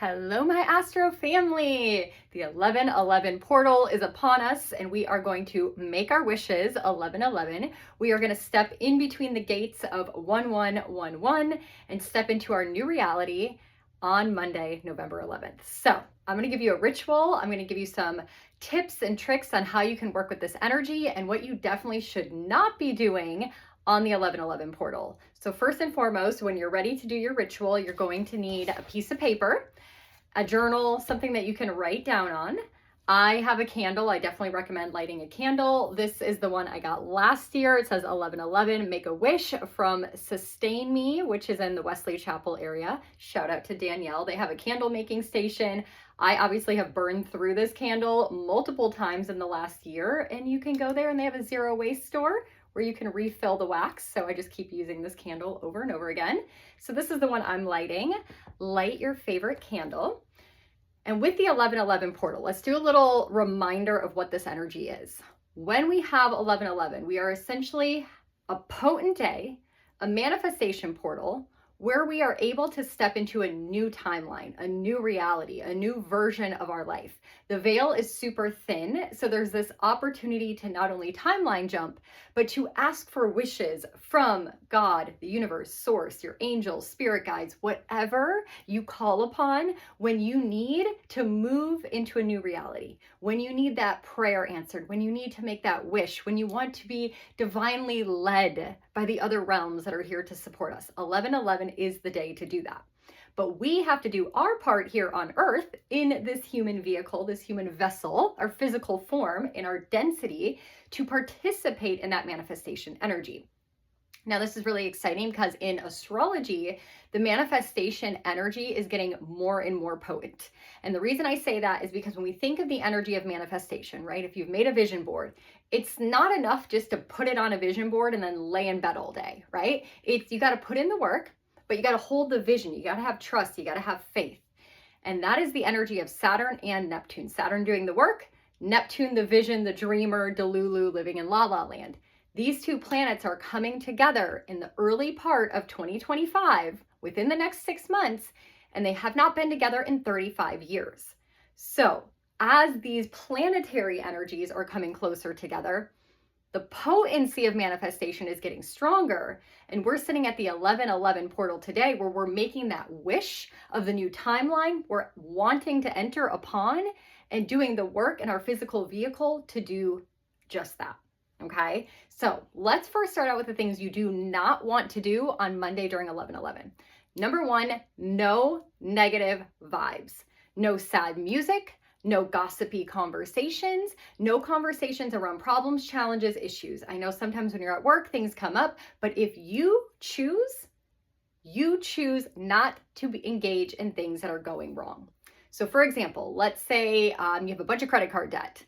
Hello, my Astro family. The 1111 portal is upon us, and we are going to make our wishes 1111. We are going to step in between the gates of 1111 and step into our new reality on Monday, November 11th. So I'm going to give you a ritual. I'm going to give you some tips and tricks on how you can work with this energy and what you definitely should not be doing on the 1111 portal. So first and foremost, when you're ready to do your ritual, you're going to need a piece of paper, a journal, something that you can write down on. I have a candle. I definitely recommend lighting a candle. This is the one I got last year. It says 1111, make a wish, from Sustain Me, which is in the Wesley Chapel area. Shout out to Danielle. They have a candle making station. I obviously have burned through this candle multiple times in the last year, and you can go there and they have a zero waste store where you can refill the wax. So I just keep using this candle over and over again. So this is the one I'm lighting. Light your favorite candle. And with the 1111 portal, let's do a little reminder of what this energy is. When we have 1111, we are essentially a potent day, a manifestation portal, where we are able to step into a new timeline, a new reality, a new version of our life. The veil is super thin, so there's this opportunity to not only timeline jump, but to ask for wishes from God, the universe, source, your angels, spirit guides, whatever you call upon when you need to move into a new reality, when you need that prayer answered, when you need to make that wish, when you want to be divinely led by the other realms that are here to support us. 1111 is the day to do that. But we have to do our part here on Earth in this human vehicle, this human vessel, our physical form, in our density, to participate in that manifestation energy. Now, this is really exciting because in astrology, the manifestation energy is getting more and more potent. And the reason I say that is because when we think of the energy of manifestation, right? If you've made a vision board, it's not enough just to put it on a vision board and then lay in bed all day, right? You got to put in the work, but you got to hold the vision. You got to have trust. You got to have faith. And that is the energy of Saturn and Neptune. Saturn doing the work, Neptune, the vision, the dreamer, Delulu, living in La La Land. These two planets are coming together in the early part of 2025, within the next 6 months, and they have not been together in 35 years. So as these planetary energies are coming closer together, the potency of manifestation is getting stronger, and we're sitting at the 1111 portal today where we're making that wish of the new timeline we're wanting to enter upon and doing the work in our physical vehicle to do just that. Okay, so let's first start out with the things you do not want to do on Monday during 1111. Number one, no negative vibes, no sad music, no gossipy conversations, no conversations around problems, challenges, issues. I know sometimes when you're at work, things come up, but if you choose not to engage in things that are going wrong. So for example, let's say you have a bunch of credit card debt.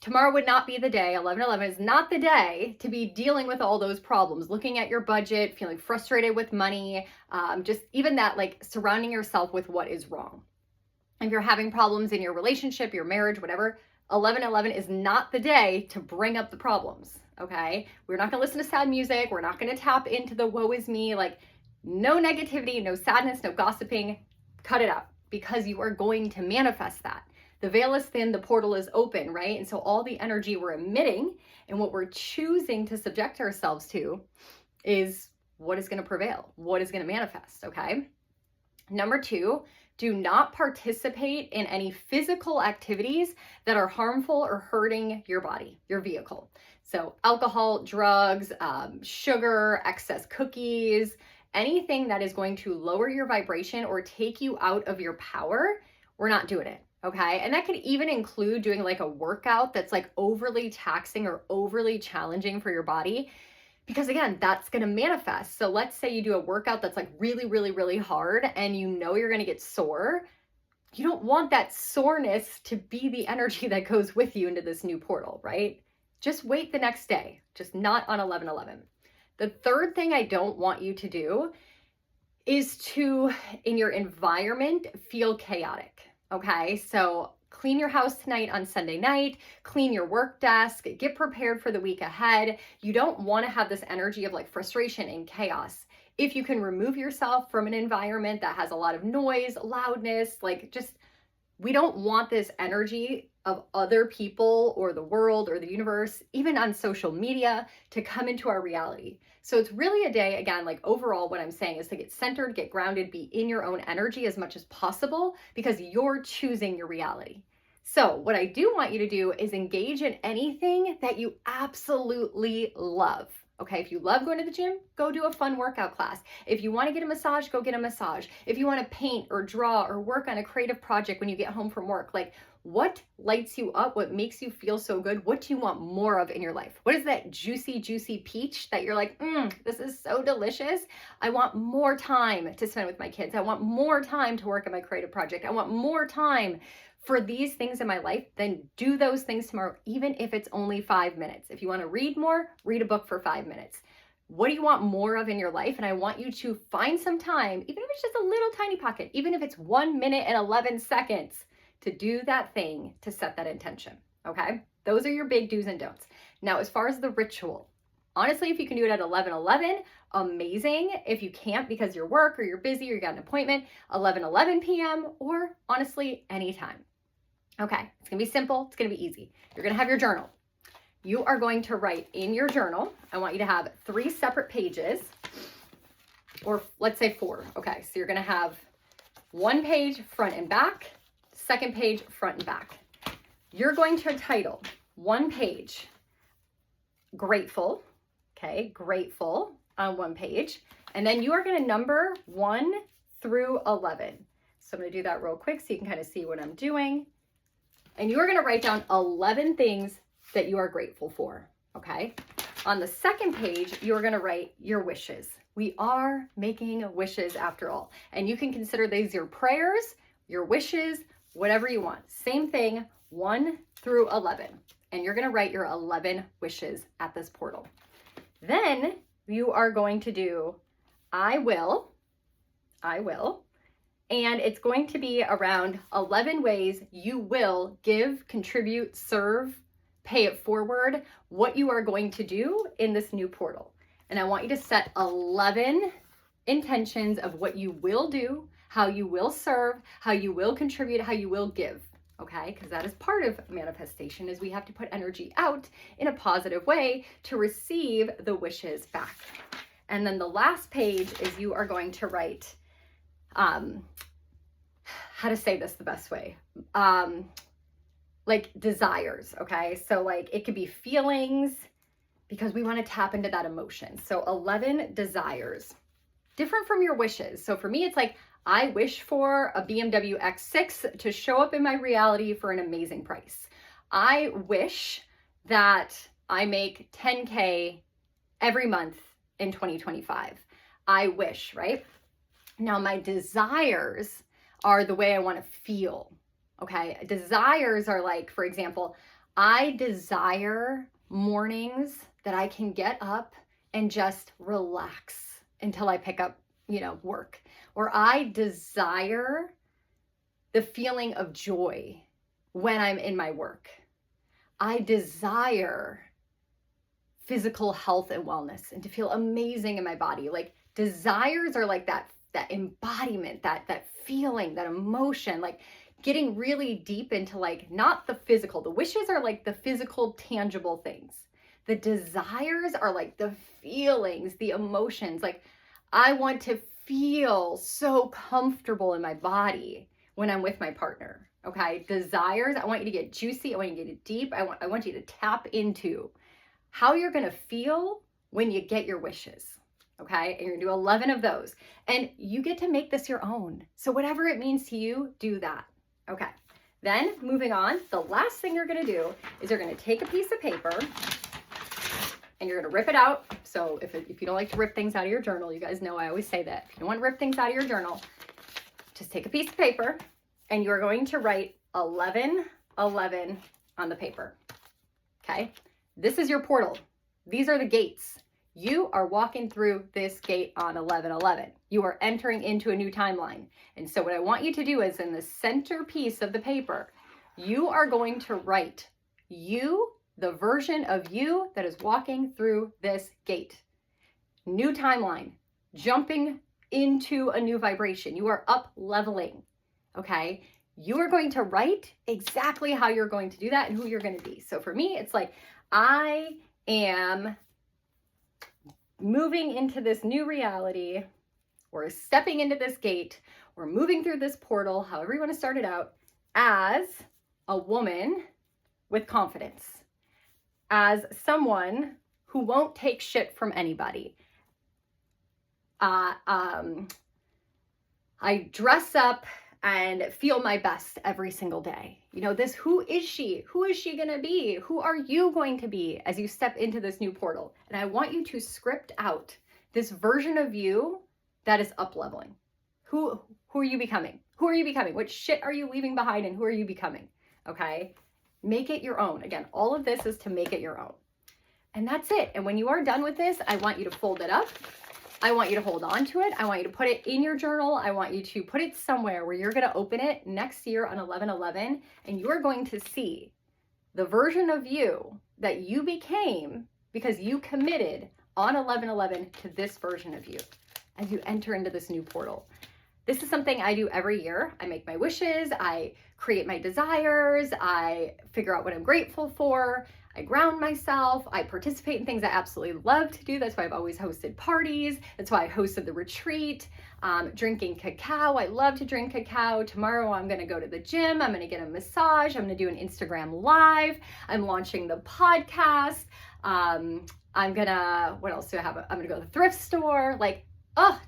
Tomorrow would not be the day, 1111 is not the day to be dealing with all those problems, looking at your budget, feeling frustrated with money, just even that, like surrounding yourself with what is wrong. If you're having problems in your relationship, your marriage, whatever, 1111 is not the day to bring up the problems, okay? We're not gonna listen to sad music. We're not gonna tap into the woe is me, like no negativity, no sadness, no gossiping, cut it out because you are going to manifest that. The veil is thin, the portal is open, right? And so all the energy we're emitting and what we're choosing to subject ourselves to is what is going to prevail, what is going to manifest, okay? Number two, do not participate in any physical activities that are harmful or hurting your body, your vehicle. So alcohol, drugs, sugar, excess cookies, anything that is going to lower your vibration or take you out of your power, we're not doing it. Okay, and that could even include doing like a workout that's like overly taxing or overly challenging for your body, because again, that's going to manifest. So let's say you do a workout that's like really, really, really hard and you know you're going to get sore. You don't want that soreness to be the energy that goes with you into this new portal, right? Just wait the next day, just not on 1111. The third thing I don't want you to do is to, in your environment, feel chaotic. Okay, so clean your house tonight on Sunday night, clean your work desk, get prepared for the week ahead. You don't want to have this energy of like frustration and chaos If you can remove yourself from an environment that has a lot of noise, loudness, like just, we don't want this energy of other people or the world or the universe, even on social media, to come into our reality. So it's really a day, again, like overall, what I'm saying is to get centered, get grounded, be in your own energy as much as possible, because you're choosing your reality. So what I do want you to do is engage in anything that you absolutely love. Okay, if you love going to the gym, go do a fun workout class. If you want to get a massage, go get a massage. If you want to paint or draw or work on a creative project when you get home from work, like what lights you up? What makes you feel so good? What do you want more of in your life? What is that juicy, juicy peach that you're like, this is so delicious. I want more time to spend with my kids. I want more time to work on my creative project. I want more time for these things in my life. Then do those things tomorrow, even if it's only 5 minutes. If you want to read more, read a book for 5 minutes. What do you want more of in your life? And I want you to find some time, even if it's just a little tiny pocket, even if it's 1 minute and 11 seconds, to do that thing, to set that intention. Okay? Those are your big do's and don'ts. Now, as far as the ritual, honestly, if you can do it at 11:11, amazing. If you can't because you're work or you're busy or you got an appointment, 11:11 p.m. or honestly, anytime. Okay, it's gonna be simple, it's gonna be easy. You're gonna have your journal. You are going to write in your journal, I want you to have 3 separate pages, or let's say 4. Okay, so you're gonna have 1 page front and back, 2nd page front and back. You're going to title 1 page, grateful, okay, grateful on 1 page, and then you are gonna number 1 through 11. So I'm gonna do that real quick so you can kind of see what I'm doing. And you are going to write down 11 things that you are grateful for, okay? On the 2nd page, you're going to write your wishes. We are making wishes after all. And you can consider these your prayers, your wishes, whatever you want. Same thing, 1 through 11. And you're going to write your 11 wishes at this portal. Then you are going to do, I will, and it's going to be around 11 ways you will give, contribute, serve, pay it forward, what you are going to do in this new portal. And I want you to set 11 intentions of what you will do, how you will serve, how you will contribute, how you will give, okay? Because that is part of manifestation, is we have to put energy out in a positive way to receive the wishes back. And then the last page is you are going to write, how to say this the best way, like desires, okay? So like it could be feelings, because we want to tap into that emotion. So 11 desires, different from your wishes. So for me, it's like, I wish for a BMW X6 to show up in my reality for an amazing price. I wish that I make 10K every month in 2025. I wish, right? Now my desires are the way I want to feel, okay? Desires are like, for example, I desire mornings that I can get up and just relax until I pick up, work. Or I desire the feeling of joy when I'm in my work. I desire physical health and wellness and to feel amazing in my body. Like desires are like that embodiment, that feeling, that emotion, like getting really deep into like, not the physical. The wishes are like the physical, tangible things. The desires are like the feelings, the emotions. Like I want to feel so comfortable in my body when I'm with my partner, okay? Desires, I want you to get juicy. I want you to get deep. I want you to tap into how you're going to feel when you get your wishes. Okay, and you're gonna do 11 of those, and you get to make this your own. So whatever it means to you, do that. Okay, then moving on, the last thing you're gonna do is you're gonna take a piece of paper and you're gonna rip it out. So if you don't like to rip things out of your journal, you guys know I always say that. If you don't want to rip things out of your journal, just take a piece of paper and you're going to write 11 on the paper. Okay, this is your portal. These are the gates. You are walking through this gate on 11/11. You are entering into a new timeline. And so what I want you to do is in the center piece of the paper, you are going to write you, the version of you that is walking through this gate. New timeline, jumping into a new vibration. You are up leveling, okay? You are going to write exactly how you're going to do that and who you're going to be. So for me, it's like, I am moving into this new reality, or stepping into this gate, or moving through this portal, however you want to start it out, as a woman with confidence, as someone who won't take shit from anybody. I dress up and feel my best every single day. You know, this, who is she? Who is she going to be? Who are you going to be as you step into this new portal? And I want you to script out this version of you that is up leveling. Who are you becoming? Who are you becoming? What shit are you leaving behind, and who are you becoming? Okay. Make it your own. Again, all of this is to make it your own. And that's it. And when you are done with this, I want you to fold it up. I want you to hold on to it. I want you to put it in your journal. I want you to put it somewhere where you're going to open it next year on 11/11, and you're going to see the version of you that you became because you committed on 11/11 to this version of you as you enter into this new portal. This is something I do every year. I make my wishes. I create my desires. I figure out what I'm grateful for. I ground myself. I participate in things I absolutely love to do. That's why I've always hosted parties. That's why I hosted the retreat. Drinking cacao. I love to drink cacao. Tomorrow I'm going to go to the gym. I'm going to get a massage. I'm going to do an Instagram live. I'm launching the podcast. What else do I have? I'm going to go to the thrift store. Like,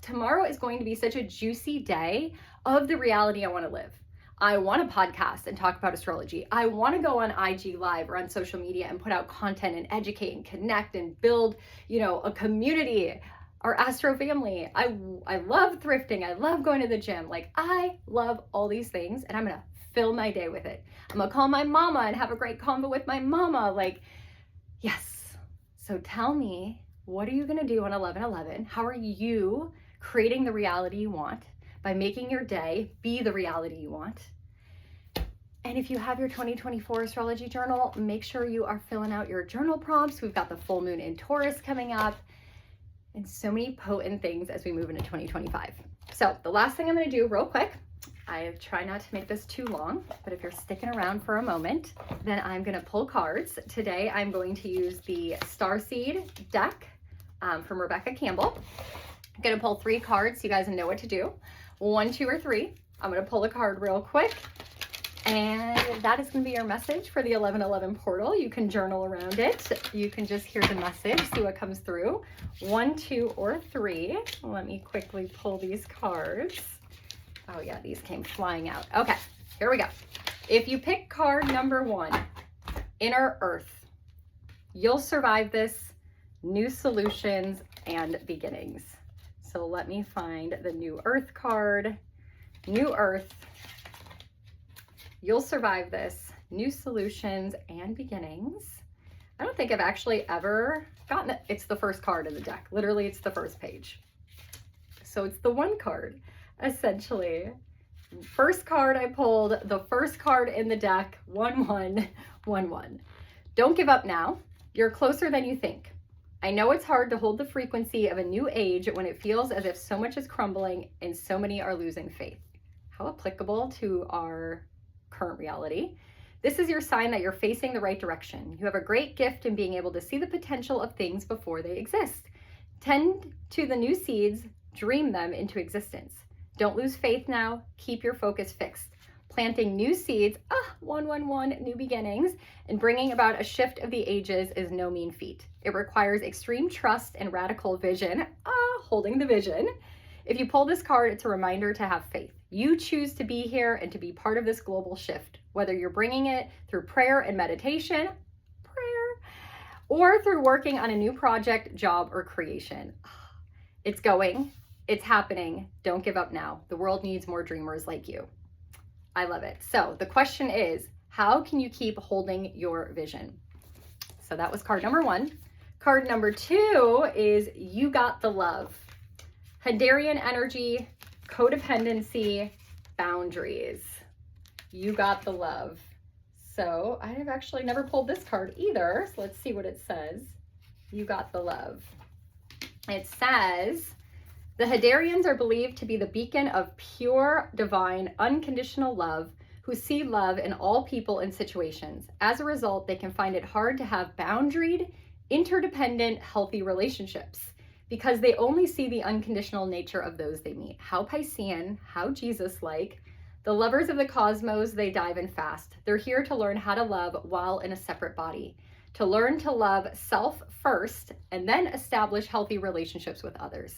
tomorrow is going to be such a juicy day of the reality I want to live. I want to podcast and talk about astrology. I want to go on IG Live or on social media and put out content and educate and connect and build, a community, our Astro Family. I love thrifting. I love going to the gym. Like, I love all these things, and I'm going to fill my day with it. I'm going to call my mama and have a great convo with my mama. Like, yes. So tell me, what are you going to do on 11/11? How are you creating the reality you want by making your day be the reality you want? And if you have your 2024 astrology journal, make sure you are filling out your journal prompts. We've got the full moon in Taurus coming up, and so many potent things as we move into 2025. So the last thing I'm going to do real quick, I try not to make this too long, but if you're sticking around for a moment, then I'm going to pull cards. Today, I'm going to use the Starseed deck from Rebecca Campbell. I'm going to pull 3 cards so you guys know what to do. 1, 2, or 3. I'm going to pull a card real quick. And that is going to be your message for the 11/11 portal. You can journal around it. You can just hear the message, see what comes through. 1, 2, or 3. Let me quickly pull these cards. Oh yeah, these came flying out. Okay, here we go. If you pick card number 1, Inner Earth, you'll survive this. New solutions and beginnings. So let me find the New Earth card. New Earth. You'll survive this. New solutions and beginnings. I don't think I've actually ever gotten it. It's the first card in the deck. Literally, it's the first page. So it's the 1 card, essentially. First card I pulled, the first card in the deck, 1-1-1-1. Don't give up now. You're closer than you think. I know it's hard to hold the frequency of a new age when it feels as if so much is crumbling and so many are losing faith. How applicable to our current reality. This is your sign that you're facing the right direction. You have a great gift in being able to see the potential of things before they exist. Tend to the new seeds, dream them into existence. Don't lose faith now. Keep your focus fixed. Planting new seeds, 1-1-1, new beginnings, and bringing about a shift of the ages is no mean feat. It requires extreme trust and radical vision, holding the vision. If you pull this card, it's a reminder to have faith. You choose to be here and to be part of this global shift, whether you're bringing it through prayer and meditation, or through working on a new project, job, or creation. It's going, it's happening. Don't give up now. The world needs more dreamers like you. I love it. So the question is, how can you keep holding your vision? So that was card number 1. Card number 2 is You Got the Love. Hadarian energy, codependency, boundaries. You got the love. So I have actually never pulled this card either. So let's see what it says. You got the love. It says, The Hadarians are believed to be the beacon of pure, divine, unconditional love, who see love in all people and situations. As a result, they can find it hard to have boundaried, interdependent, healthy relationships because they only see the unconditional nature of those they meet. How Piscean, how Jesus-like. The lovers of the cosmos, they dive in fast. They're here to learn how to love while in a separate body, to learn to love self first and then establish healthy relationships with others,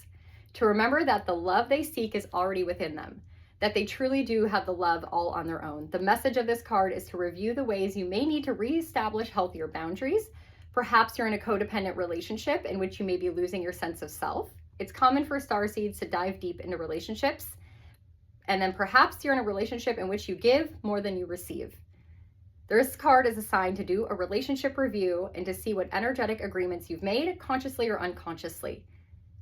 to remember that the love they seek is already within them, that they truly do have the love all on their own. The message of this card is to review the ways you may need to reestablish healthier boundaries. Perhaps you're in a codependent relationship in which you may be losing your sense of self. It's common for starseeds to dive deep into relationships. And then perhaps you're in a relationship in which you give more than you receive. This card is a sign to do a relationship review and to see what energetic agreements you've made, consciously or unconsciously,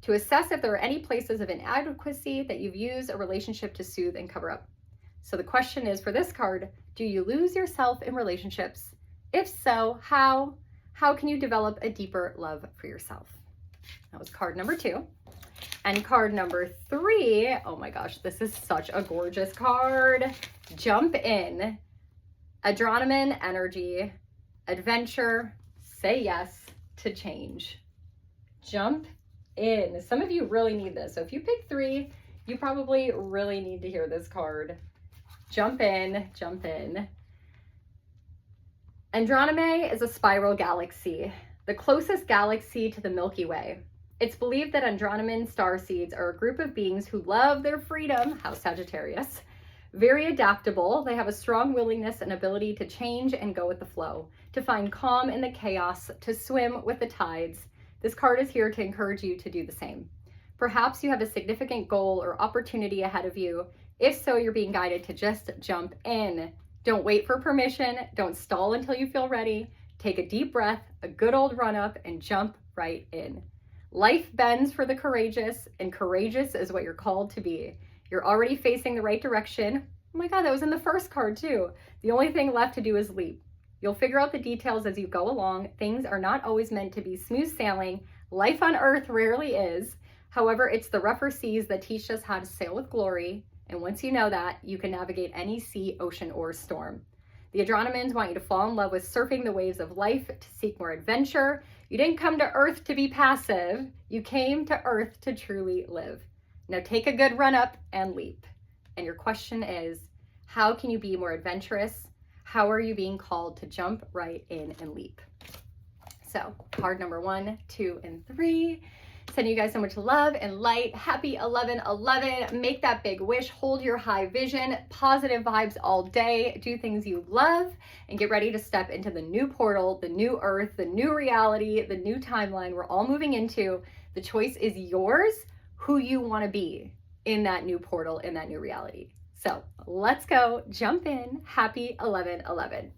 to assess if there are any places of inadequacy that you've used a relationship to soothe and cover up. So the question is for this card, do you lose yourself in relationships? If so, how? How can you develop a deeper love for yourself? That was card number 2. And card number 3, oh my gosh, this is such a gorgeous card. Jump in. Adrenaline energy, adventure, say yes to change. Jump in. Some of you really need this. So if you pick 3, you probably really need to hear this card. Jump in, jump in. Andronomae is a spiral galaxy, the closest galaxy to the Milky Way. It's believed that Andronoman starseeds are a group of beings who love their freedom, house Sagittarius, very adaptable. They have a strong willingness and ability to change and go with the flow, to find calm in the chaos, to swim with the tides. This card is here to encourage you to do the same. Perhaps you have a significant goal or opportunity ahead of you. If so, you're being guided to just jump in. Don't wait for permission. Don't stall until you feel ready. Take a deep breath, a good old run up, and jump right in. Life bends for the courageous, and courageous is what you're called to be. You're already facing the right direction. Oh my God, that was in the first card too. The only thing left to do is leap. You'll figure out the details as you go along. Things are not always meant to be smooth sailing. Life on Earth rarely is. However, it's the rougher seas that teach us how to sail with glory. And once you know that, you can navigate any sea, ocean, or storm. The Adrenomans want you to fall in love with surfing the waves of life, to seek more adventure. You didn't come to Earth to be passive. You came to Earth to truly live. Now take a good run up and leap. And your question is, how can you be more adventurous? How are you being called to jump right in and leap? So card number 1, 2, and 3. Sending you guys so much love and light. Happy 11/11. Make that big wish. Hold your high vision. Positive vibes all day. Do things you love and get ready to step into the new portal, the new earth, the new reality, the new timeline we're all moving into. The choice is yours, who you want to be in that new portal, in that new reality. So let's go. Jump in. Happy 11/11.